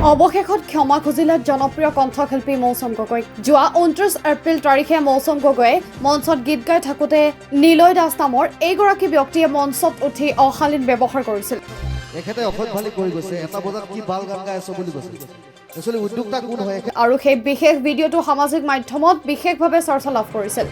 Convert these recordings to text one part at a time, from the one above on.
অৱশেষত ক্ষমা খুজিলে জনপ্ৰিয় কণ্ঠশিল্পী মৌচম গগৈ। যোৱা 29 এপ্ৰিল তাৰিখে মৌচম গগৈয়ে মঞ্চত গীত গাই থাকোঁতে নিলয় দাস নামৰ এইগৰাকী ব্যক্তিয়ে মঞ্চত উঠি অশালীন ব্যৱহাৰ কৰিছিল। এখেতে অসভ্যালি কৰি গৈছে, এটা বজাত কি বাল গান গাই আছো বুলি কৈছে। একচুৱেলি উদ্যোক্তা কোন হয়? আৰু সেই বিশেষ ভিডিঅ'টো সামাজিক মাধ্যমত বিশেষভাৱে চৰ্চা লাভ কৰিছিল।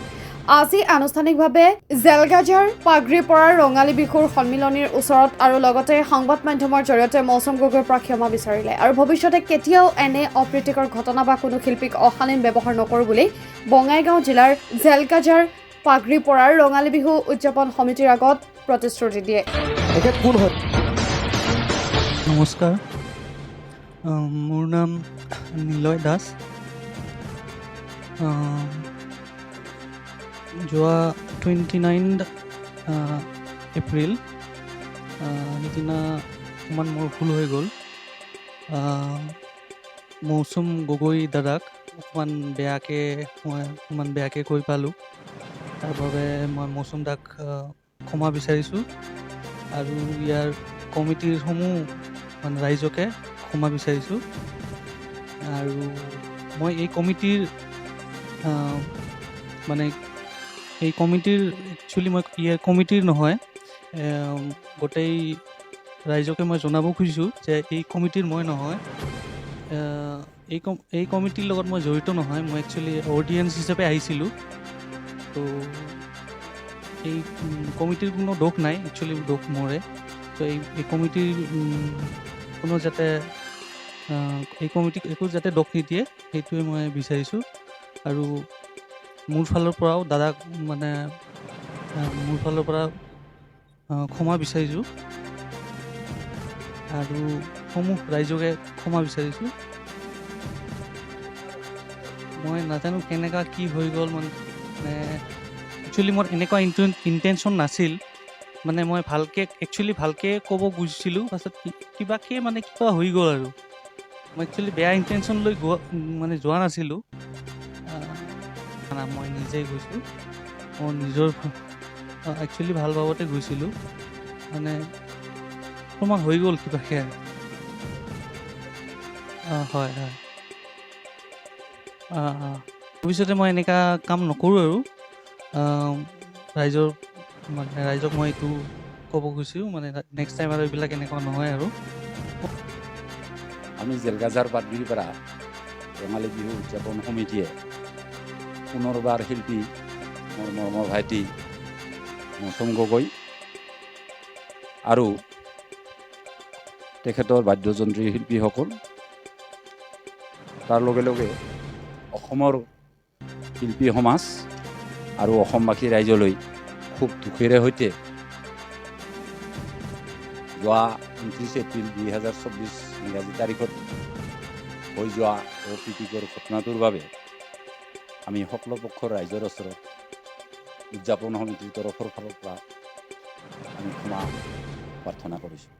আজি আনুষ্ঠানিকভাৱে জেলগাজাৰ পাগৰি পৰাৰ ৰঙালী বিহুৰ সন্মিলনীৰ ওচৰত আৰু লগতে সংবাদ মাধ্যমৰ জৰিয়তে মৌচম গগৈৰ পৰা ক্ষমা বিচাৰিলে আৰু ভৱিষ্যতে কেতিয়াও এনে অপ্ৰীতিকৰ ঘটনা বা কোনো শিল্পীক অশালীন ব্যৱহাৰ নকৰোঁ বুলি বঙাইগাঁও জিলাৰ জেলগাজাৰ পাগৰি পৰাৰ ৰঙালী বিহু উদযাপন সমিতিৰ আগত প্ৰতিশ্ৰুতি দিয়ে। এখেত কোন হয়? নমস্কাৰ, মোৰ নাম নিলয় দাস। যোৱা 29 এপ্ৰিল সেইদিনা অকণমান মোৰ ভুল হৈ গ'ল। মৌচম গগৈ দাদাক অকণমান বেয়াকৈ কৈ পালোঁ। তাৰ বাবে মই মৌচম দাক ক্ষমা বিচাৰিছোঁ আৰু ইয়াৰ কমিটিৰ সমূহ ৰাইজকে ক্ষমা বিচাৰিছোঁ। আৰু মই এই কমিটিৰ একচুৱেলি মই কমিটিৰ নহয়, গোটেই ৰাইজকে মই জনাব খুজিছোঁ যে এই কমিটিৰ মই নহয়, এই কমিটিৰ লগত মই জড়িত নহয়। মই একচুৱেলি অডিয়েঞ্চ হিচাপে আহিছিলোঁ। তো এই কমিটিৰ কোনো দোষ নাই, একচুৱেলি দোষ মোৰে। তো এই কমিটিৰ কোনো যাতে এই কমিটিক একো যাতে দোষ নিদিয়ে সেইটোৱে মই বিচাৰিছোঁ। আৰু মোৰ ফালৰ পৰাও দাদাক মোৰ ফালৰ পৰা ক্ষমা বিচাৰিছোঁ আৰু সমূহ ৰাইজকে ক্ষমা বিচাৰিছোঁ। মই নাজানো কেনেকুৱা কি হৈ গ'ল, একচুৱেলি মোৰ এনেকুৱা ইণ্টেনশ্যন নাছিল। মই ভালকৈ ক'ব খুজিছিলোঁ, পাছত কিবা হৈ গ'ল আৰু মই একচুৱেলি বেয়া ইণ্টেনশ্যন লৈ যোৱা নাছিলোঁ। মই নিজেই গৈছোঁ, মই নিজৰ একচুৱেলি ভাল ভাৱতে গৈছিলোঁ। অকণমান হৈ গ'ল কিবাকৈ। হয়। ভৱিষ্যতে মই এনেকুৱা কাম নকৰোঁ আৰু ৰাইজক মই এইটো ক'ব খুজিছোঁ, নেক্সট টাইম আৰু এইবিলাক এনেকুৱা নহয় আৰু। আমি জেলগাজাৰ পাগৰিৰ পৰা ৰঙালী বিহু উদযাপন সমিতিয়ে পুনৰবাৰ শিল্পী মোৰ মৰমৰ ভাইটি মৌচম গগৈ আৰু তেখেতৰ বাদ্যযন্ত্ৰী শিল্পীসকল, তাৰ লগে লগে অসমৰ শিল্পী সমাজ আৰু অসমবাসী ৰাইজলৈ খুব দুখেৰে সৈতে যোৱা 29 এপ্ৰিল 2024 ইংৰাজী তাৰিখত হৈ যোৱা অপ্ৰীতিকৰ ঘটনাটোৰ বাবে আমি সকলো পক্ষৰ ৰাইজৰ ওচৰত উদযাপন সমিতিৰ তৰফৰ ফালৰ পৰা আমি ক্ষমা প্ৰাৰ্থনা কৰিছোঁ।